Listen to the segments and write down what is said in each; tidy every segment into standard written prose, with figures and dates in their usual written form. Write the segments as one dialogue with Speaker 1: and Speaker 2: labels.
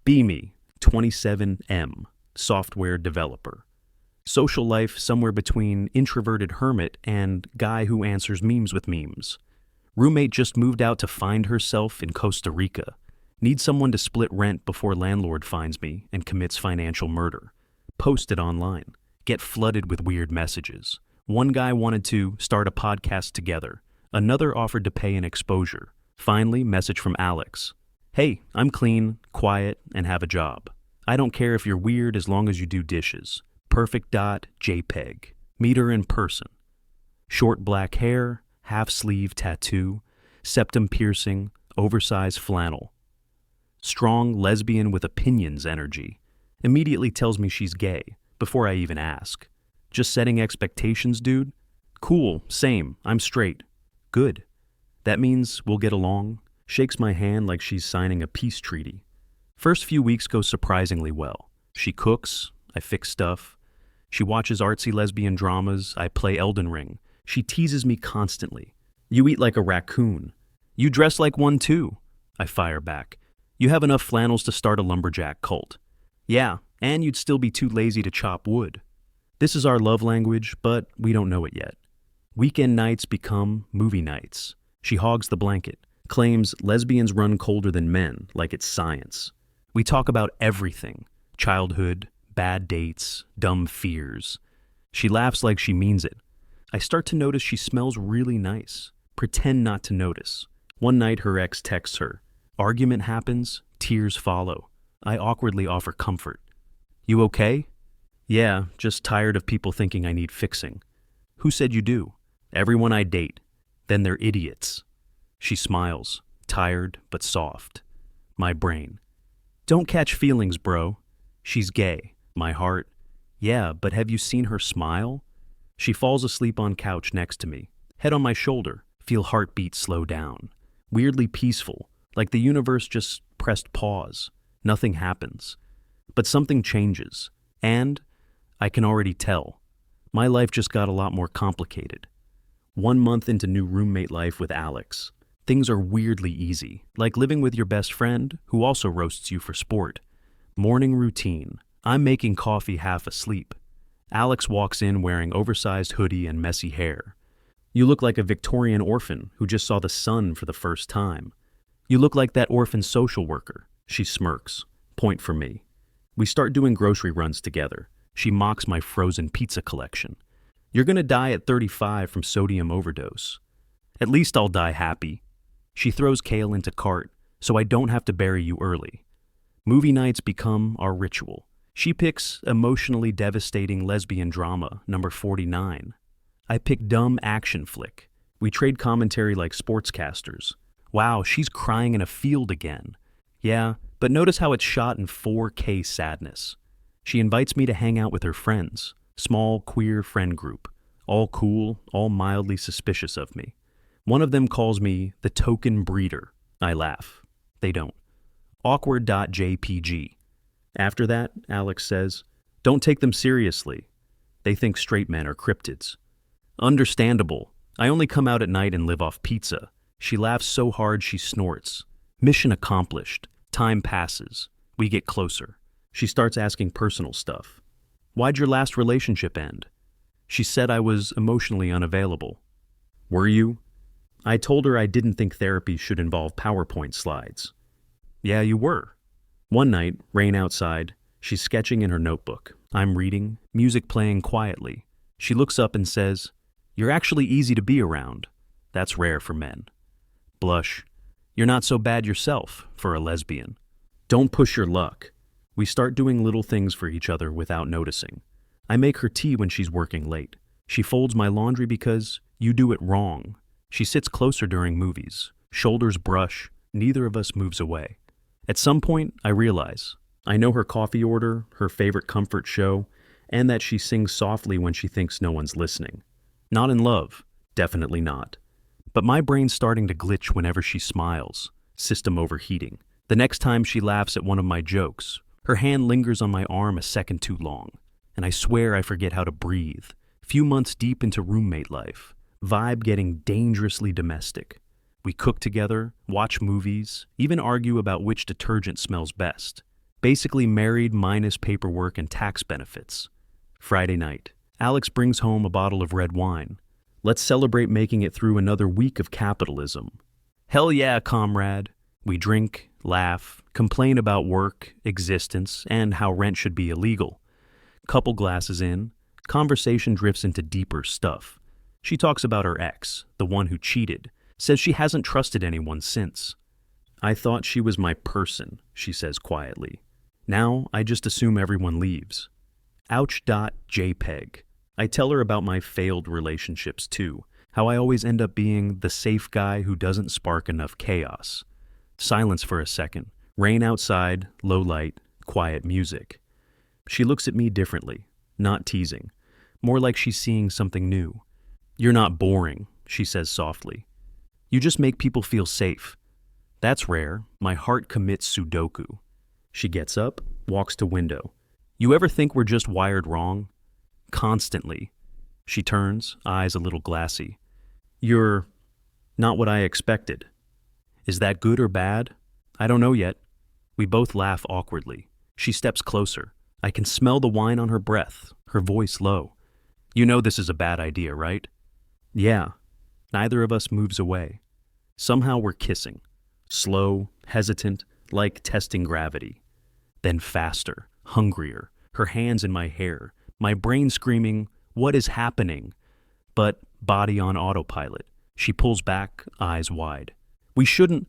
Speaker 1: Me, 27M, software developer. Social life somewhere between introverted hermit and guy who answers memes with memes. Roommate just moved out to find herself in Costa Rica. Need someone to split rent before landlord finds me and commits financial murder. Post it online. Get flooded with weird messages. One guy wanted to start a podcast together. Another offered to pay an exposure. Finally, message from Alex. Hey, I'm clean, quiet, and have a job. I don't care if you're weird as long as you do dishes. Perfect.jpg. Meet her in person. Short black hair, half-sleeve tattoo, septum piercing, oversized flannel. Strong lesbian with opinions energy. Immediately tells me she's gay, before I even ask. Just setting expectations, dude? Cool, same, I'm straight. Good. That means we'll get along. Shakes my hand like she's signing a peace treaty. First few weeks go surprisingly well. She cooks, I fix stuff. She watches artsy lesbian dramas, I play Elden Ring. She teases me constantly. You eat like a raccoon. You dress like one too. I fire back. You have enough flannels to start a lumberjack cult. Yeah, and you'd still be too lazy to chop wood. This is our love language, but we don't know it yet. Weekend nights become movie nights. She hogs the blanket, claims lesbians run colder than men, like it's science. We talk about everything. Childhood, bad dates, dumb fears. She laughs like she means it. I start to notice she smells really nice. Pretend not to notice. One night her ex texts her. Argument happens, tears follow. I awkwardly offer comfort. You okay? Yeah, just tired of people thinking I need fixing. Who said you do? Everyone I date. Then they're idiots. She smiles, tired but soft. My brain. Don't catch feelings, bro. She's gay. My heart. Yeah, but have you seen her smile? She falls asleep on couch next to me. Head on my shoulder. Feel heartbeat slow down. Weirdly peaceful, like the universe just pressed pause. Nothing happens. But something changes. And I can already tell. My life just got a lot more complicated. 1 month into new roommate life with Alex. Things are weirdly easy, like living with your best friend, who also roasts you for sport. Morning routine. I'm making coffee half asleep. Alex walks in wearing oversized hoodie and messy hair. You look like a Victorian orphan who just saw the sun for the first time. You look like that orphan social worker. She smirks. Point for me. We start doing grocery runs together. She mocks my frozen pizza collection. You're gonna die at 35 from sodium overdose. At least I'll die happy. She throws kale into cart, so I don't have to bury you early. Movie nights become our ritual. She picks emotionally devastating lesbian drama, number 49. I pick dumb action flick. We trade commentary like sportscasters. Wow, she's crying in a field again. Yeah, but notice how it's shot in 4K sadness. She invites me to hang out with her friends. Small, queer friend group. All cool, all mildly suspicious of me. One of them calls me the token breeder. I laugh. They don't. Awkward.jpg. After that, Alex says, don't take them seriously. They think straight men are cryptids. Understandable. I only come out at night and live off pizza. She laughs so hard she snorts. Mission accomplished. Time passes. We get closer. She starts asking personal stuff. Why'd your last relationship end? She said I was emotionally unavailable. Were you? I told her I didn't think therapy should involve PowerPoint slides. Yeah, you were. One night, rain outside, she's sketching in her notebook. I'm reading, music playing quietly. She looks up and says, "You're actually easy to be around." That's rare for men. Blush. You're not so bad yourself for a lesbian. Don't push your luck. We start doing little things for each other without noticing. I make her tea when she's working late. She folds my laundry because you do it wrong. She sits closer during movies. Shoulders brush. Neither of us moves away. At some point, I realize. I know her coffee order, her favorite comfort show, and that she sings softly when she thinks no one's listening. Not in love. Definitely not. But my brain's starting to glitch whenever she smiles. System overheating. The next time she laughs at one of my jokes, her hand lingers on my arm a second too long. And I swear I forget how to breathe. Few months deep into roommate life. Vibe getting dangerously domestic. We cook together, watch movies, even argue about which detergent smells best. Basically married minus paperwork and tax benefits. Friday night. Alex brings home a bottle of red wine. Let's celebrate making it through another week of capitalism. Hell yeah, comrade. We drink, laugh, complain about work, existence, and how rent should be illegal. Couple glasses in, conversation drifts into deeper stuff. She talks about her ex, the one who cheated, says she hasn't trusted anyone since. I thought she was my person, she says quietly. Now I just assume everyone leaves. Ouch.jpg. I tell her about my failed relationships too, how I always end up being the safe guy who doesn't spark enough chaos. Silence for a second. Rain outside, low light, quiet music. She looks at me differently, not teasing, more like she's seeing something new. You're not boring, she says softly. You just make people feel safe. That's rare. My heart commits Sudoku. She gets up, walks to window. You ever think we're just wired wrong? Constantly. She turns, eyes a little glassy. You're not what I expected. Is that good or bad? I don't know yet. We both laugh awkwardly. She steps closer. I can smell the wine on her breath, her voice low. You know this is a bad idea, right? Yeah. Neither of us moves away. Somehow we're kissing. Slow, hesitant, like testing gravity. Then faster, hungrier, her hands in my hair, my brain screaming, what is happening? But body on autopilot. She pulls back, eyes wide. We shouldn't,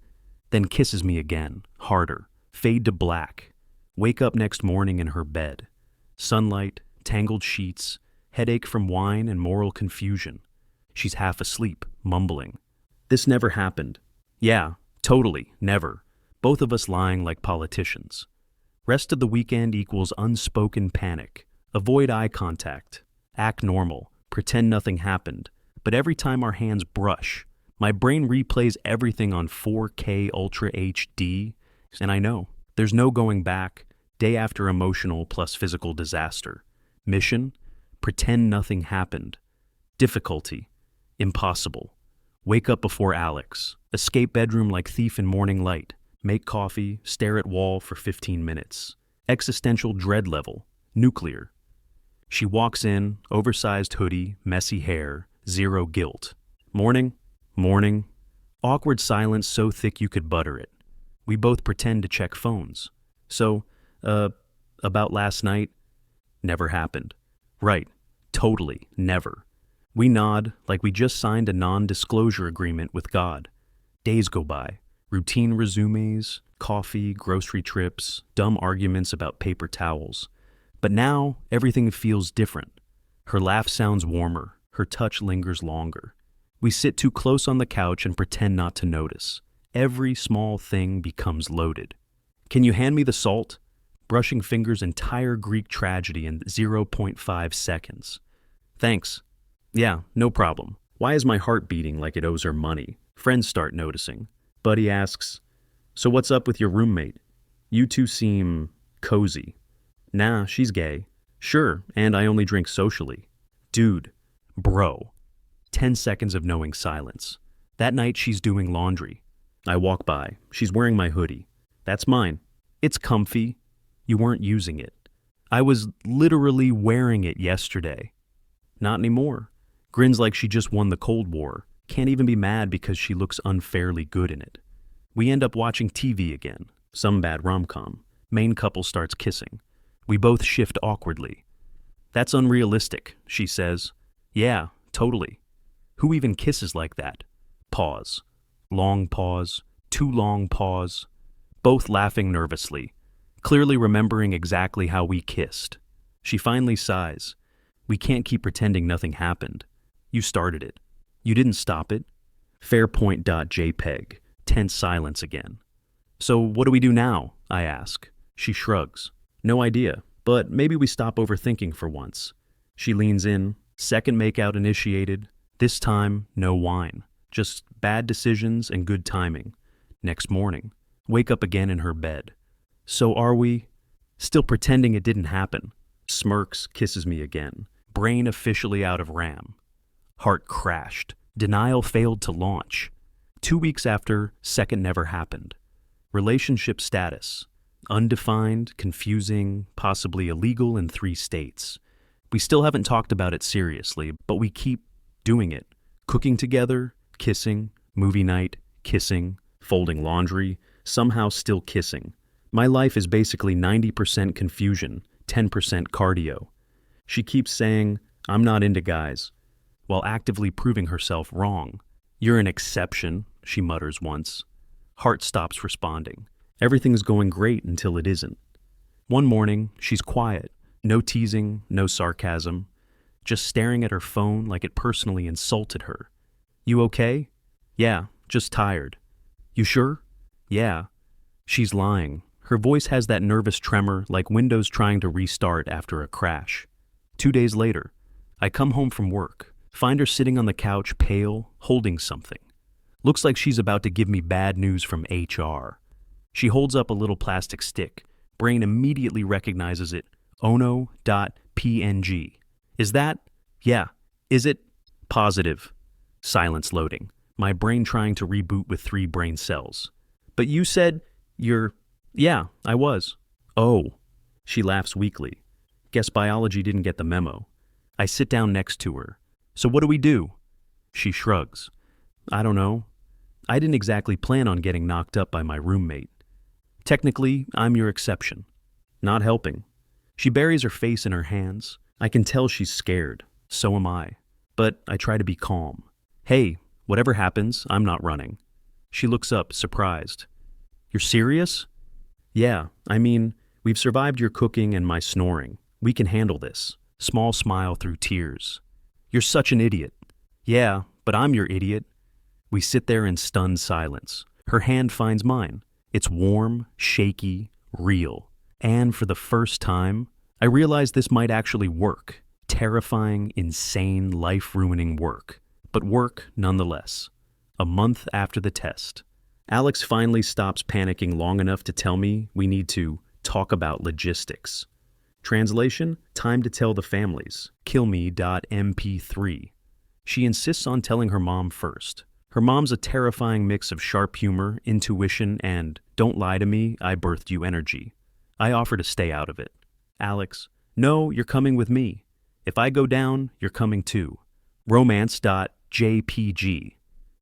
Speaker 1: then kisses me again, harder, fade to black. Wake up next morning in her bed. Sunlight, tangled sheets, headache from wine and moral confusion. She's half asleep, mumbling. This never happened. Yeah, totally, never. Both of us lying like politicians. Rest of the weekend equals unspoken panic. Avoid eye contact. Act normal. Pretend nothing happened. But every time our hands brush, my brain replays everything on 4K Ultra HD, and I know, there's no going back, day after emotional plus physical disaster. Mission? Pretend nothing happened. Difficulty? Impossible. Wake up before Alex. Escape bedroom like thief in morning light. Make coffee, stare at wall for 15 minutes. Existential dread level. Nuclear. She walks in, oversized hoodie, messy hair, zero guilt. Morning? Morning. Awkward silence so thick you could butter it. We both pretend to check phones. So, about last night? Never happened. Right. Totally. Never. We nod like we just signed a non-disclosure agreement with God. Days go by. Routine resumes, coffee, grocery trips, dumb arguments about paper towels. But now, everything feels different. Her laugh sounds warmer. Her touch lingers longer. We sit too close on the couch and pretend not to notice. Every small thing becomes loaded. Can you hand me the salt? Brushing fingers entire Greek tragedy in 0.5 seconds. Thanks. Yeah, no problem. Why is my heart beating like it owes her money? Friends start noticing. Buddy asks, so what's up with your roommate? You two seem cozy. Nah, she's gay. Sure, and I only drink socially. Dude. Bro. 10 seconds of knowing silence. That night she's doing laundry. I walk by. She's wearing my hoodie. That's mine. It's comfy. You weren't using it. I was literally wearing it yesterday. Not anymore. Grins like she just won the Cold War. Can't even be mad because she looks unfairly good in it. We end up watching TV again. Some bad rom-com. Main couple starts kissing. We both shift awkwardly. That's unrealistic, she says. Yeah, totally. Who even kisses like that? Pause. Long pause. Too long pause. Both laughing nervously, clearly remembering exactly how we kissed. She finally sighs. We can't keep pretending nothing happened. You started it. You didn't stop it. Fairpoint.jpg. Tense silence again. So what do we do now? I ask. She shrugs. No idea, but maybe we stop overthinking for once. She leans in. Second makeout initiated. This time, no wine. Just bad decisions and good timing. Next morning, wake up again in her bed. So are we? Still pretending it didn't happen. Smirks, kisses me again. Brain officially out of RAM. Heart crashed. Denial failed to launch. 2 weeks after, second never happened. Relationship status. undefined, confusing, possibly illegal in 3 states. We still haven't talked about it seriously, but we keep doing it. Cooking together, kissing, movie night, kissing, folding laundry, somehow still kissing. My life is basically 90% confusion, 10% cardio. She keeps saying, I'm not into guys, while actively proving herself wrong. You're an exception, she mutters once. Heart stops responding. Everything's going great until it isn't. One morning, she's quiet. No teasing, no sarcasm. Just staring at her phone like it personally insulted her. You okay? Yeah, just tired. You sure? Yeah. She's lying. Her voice has that nervous tremor like Windows trying to restart after a crash. 2 days later, I come home from work, find her sitting on the couch, pale, holding something. Looks like she's about to give me bad news from HR. She holds up a little plastic stick. Brain immediately recognizes it. Ono.png. Is that? Yeah. Is it? Positive. Silence loading. My brain trying to reboot with 3 brain cells. But you said you're... Yeah, I was. Oh. She laughs weakly. Guess biology didn't get the memo. I sit down next to her. So what do we do? She shrugs. I don't know. I didn't exactly plan on getting knocked up by my roommate. Technically, I'm your exception. Not helping. She buries her face in her hands. I can tell she's scared. So am I. But I try to be calm. Hey, whatever happens, I'm not running. She looks up, surprised. You're serious? Yeah, I mean, we've survived your cooking and my snoring. We can handle this. Small smile through tears. You're such an idiot. Yeah, but I'm your idiot. We sit there in stunned silence. Her hand finds mine. It's warm, shaky, real. And for the first time, I realize this might actually work. Terrifying, insane, life-ruining work. But work nonetheless. A month after the test, Alex finally stops panicking long enough to tell me we need to talk about logistics. Translation, time to tell the families. Killme.mp3. She insists on telling her mom first. Her mom's a terrifying mix of sharp humor, intuition, and don't lie to me, I birthed you energy. I offer to stay out of it. Alex, no, you're coming with me. If I go down, you're coming too. Romance.jpg.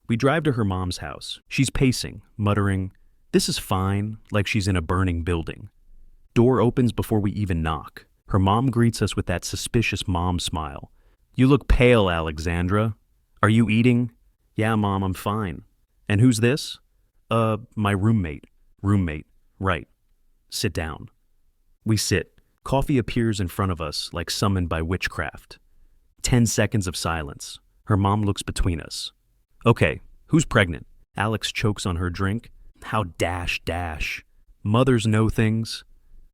Speaker 1: We drive to her mom's house. She's pacing, muttering, this is fine, like she's in a burning building. Door opens before we even knock. Her mom greets us with that suspicious mom smile. You look pale, Alexandra. Are you eating? Yeah, Mom, I'm fine. And who's this? My roommate. Roommate, right. Sit down. We sit. Coffee appears in front of us like summoned by witchcraft. 10 seconds of silence. Her mom looks between us. Okay, who's pregnant? Alex chokes on her drink. How dash. Mothers know things.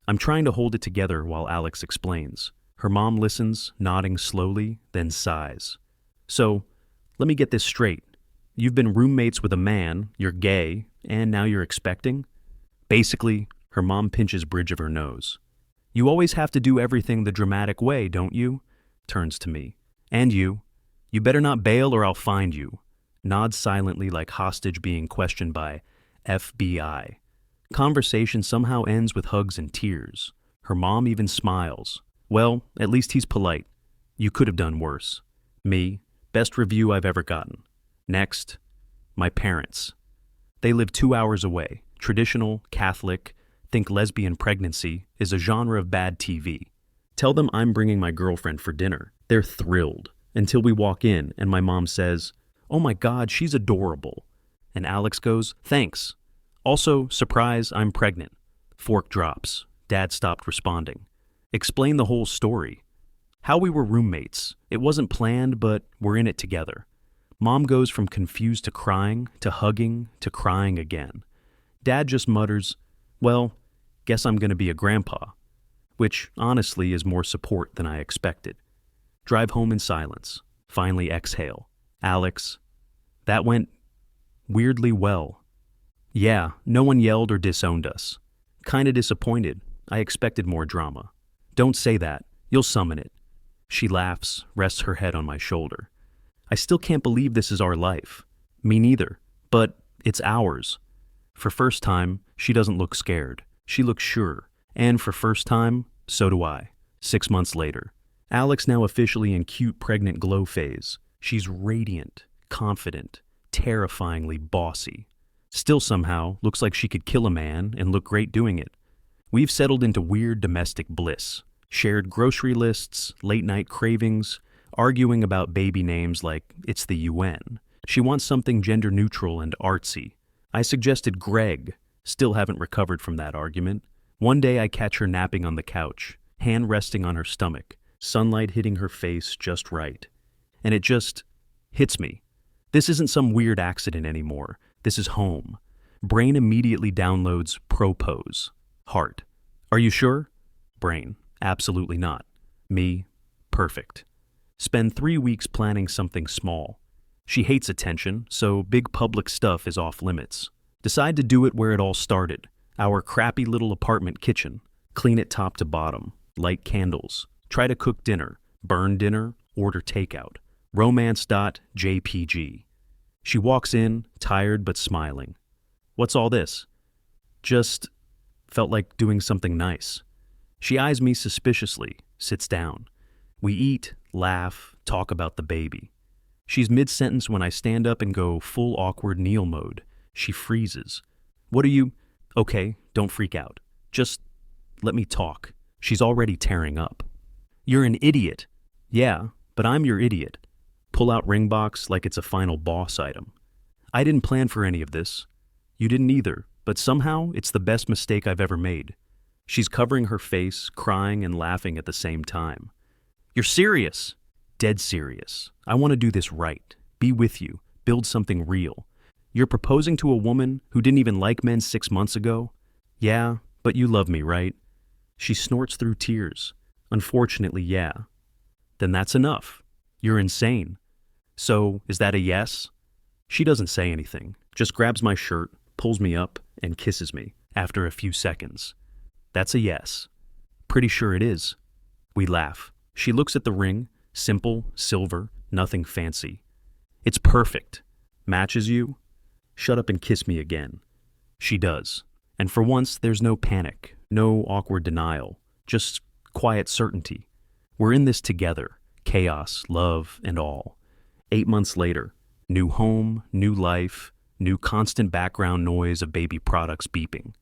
Speaker 1: I'm trying to hold it together while Alex explains. Her mom listens, nodding slowly, then sighs. So, let me get this straight. You've been roommates with a man, you're gay, and now you're expecting? Basically, her mom pinches bridge of her nose. You always have to do everything the dramatic way, don't you? Turns to me. And you. You better not bail or I'll find you. Nods silently like hostage being questioned by FBI. Conversation somehow ends with hugs and tears. Her mom even smiles. Well, at least he's polite. You could have done worse. Me, best review I've ever gotten. Next, my parents. They live 2 hours away. Traditional, Catholic, think lesbian pregnancy is a genre of bad TV. Tell them I'm bringing my girlfriend for dinner. They're thrilled. Until we walk in and my mom says, oh my God, she's adorable. And Alex goes, thanks. Also, surprise, I'm pregnant. Fork drops. Dad stopped responding. Explain the whole story. How we were roommates. It wasn't planned, but we're in it together. Mom goes from confused to crying, to hugging, to crying again. Dad just mutters, well, guess I'm gonna be a grandpa. Which, honestly, is more support than I expected. Drive home in silence. Finally exhale. Alex, that went weirdly well. Yeah, no one yelled or disowned us. Kinda disappointed. I expected more drama. Don't say that. You'll summon it. She laughs, rests her head on my shoulder. I still can't believe this is our life. Me neither. But it's ours. For first time, she doesn't look scared. She looks sure, and for first time, so do I. 6 months later. Alex now officially in cute pregnant glow phase. She's radiant, confident, terrifyingly bossy. Still somehow, looks like she could kill a man and look great doing it. We've settled into weird domestic bliss. Shared grocery lists, late-night cravings, arguing about baby names like it's the UN. She wants something gender-neutral and artsy. I suggested Greg. Still haven't recovered from that argument. One day I catch her napping on the couch, hand resting on her stomach, sunlight hitting her face just right. And it just hits me. This isn't some weird accident anymore. This is home. Brain immediately downloads propose. Heart. Are you sure? Brain. Absolutely not. Me. Perfect. Spend 3 weeks planning something small. She hates attention, so big public stuff is off limits. Decide to do it where it all started. Our crappy little apartment kitchen. Clean it top to bottom. Light candles. Try to cook dinner. Burn dinner. Order takeout. Romance.jpg. She walks in, tired but smiling. What's all this? Just felt like doing something nice. She eyes me suspiciously, sits down. We eat, laugh, talk about the baby. She's mid-sentence when I stand up and go full awkward Neil mode. She freezes. What are you? Okay, don't freak out. Just let me talk. She's already tearing up. You're an idiot. Yeah, but I'm your idiot. Pull out ring box like it's a final boss item. I didn't plan for any of this. You didn't either, but somehow it's the best mistake I've ever made. She's covering her face, crying and laughing at the same time. You're serious. Dead serious. I want to do this right. Be with you. Build something real. You're proposing to a woman who didn't even like men 6 months ago? Yeah, but you love me, right? She snorts through tears. Unfortunately, yeah. Then that's enough. You're insane. So, is that a yes? She doesn't say anything, just grabs my shirt, pulls me up, and kisses me after a few seconds. That's a yes. Pretty sure it is. We laugh. She looks at the ring, simple, silver, nothing fancy. It's perfect. Matches you? Shut up and kiss me again. She does. And for once, there's no panic, no awkward denial, just quiet certainty. We're in this together, chaos, love, and all. 8 months later, new home, new life, new constant background noise of baby products beeping.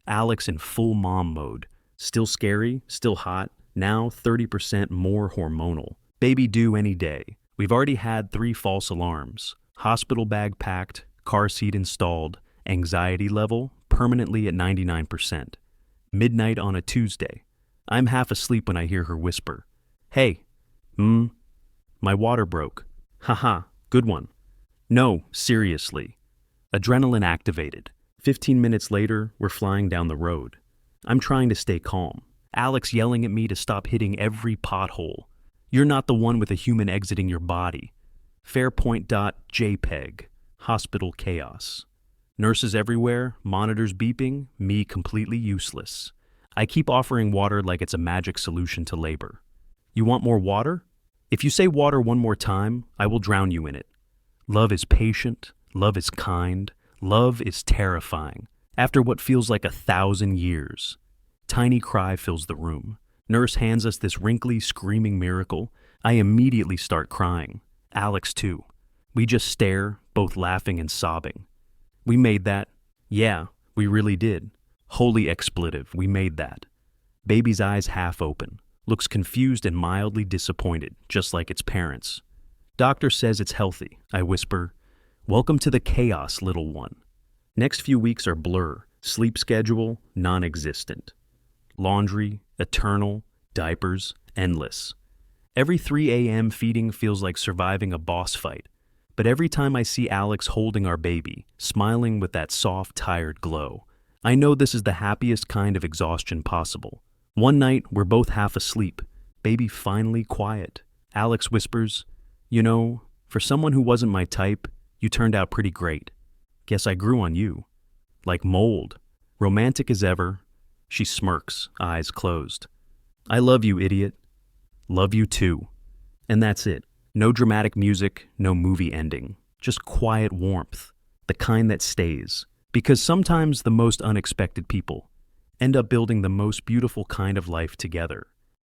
Speaker 1: Alex in full mom mode. Still scary, still hot, now 30% more hormonal. Baby due any day. We've already had 3 false alarms. Hospital bag packed, car seat installed, anxiety level permanently at 99%. Midnight on a Tuesday. I'm half asleep when I hear her whisper. Hey. My water broke. Haha, good one. No, seriously. Adrenaline activated. 15 minutes later, we're flying down the road. I'm trying to stay calm. Alex yelling at me to stop hitting every pothole. You're not the one with a human exiting your body. Fairpoint.jpg. Hospital chaos. Nurses everywhere, monitors beeping, me completely useless. I keep offering water like it's a magic solution to labor. You want more water? If you say water one more time, I will drown you in it. Love is patient, love is kind, love is terrifying. After what feels like 1,000 years. Tiny cry fills the room. Nurse hands us this wrinkly, screaming miracle. I immediately start crying. Alex too. We just stare, both laughing and sobbing. We made that. Yeah, we really did. Holy expletive, we made that. Baby's eyes half open. Looks confused and mildly disappointed, just like its parents. Doctor says it's healthy. I whisper, welcome to the chaos, little one. Next few weeks are blur. Sleep schedule, non-existent. Laundry, eternal. Diapers, endless. Every 3 a.m. feeding feels like surviving a boss fight. But every time I see Alex holding our baby, smiling with that soft, tired glow, I know this is the happiest kind of exhaustion possible. One night, we're both half asleep. Baby finally quiet. Alex whispers, you know, for someone who wasn't my type, you turned out pretty great. Guess I grew on you. Like mold. Romantic as ever. She smirks, eyes closed. I love you, idiot. Love you too. And that's it. No dramatic music, no movie ending. Just quiet warmth. The kind that stays. Because sometimes the most unexpected people end up building the most beautiful kind of life together.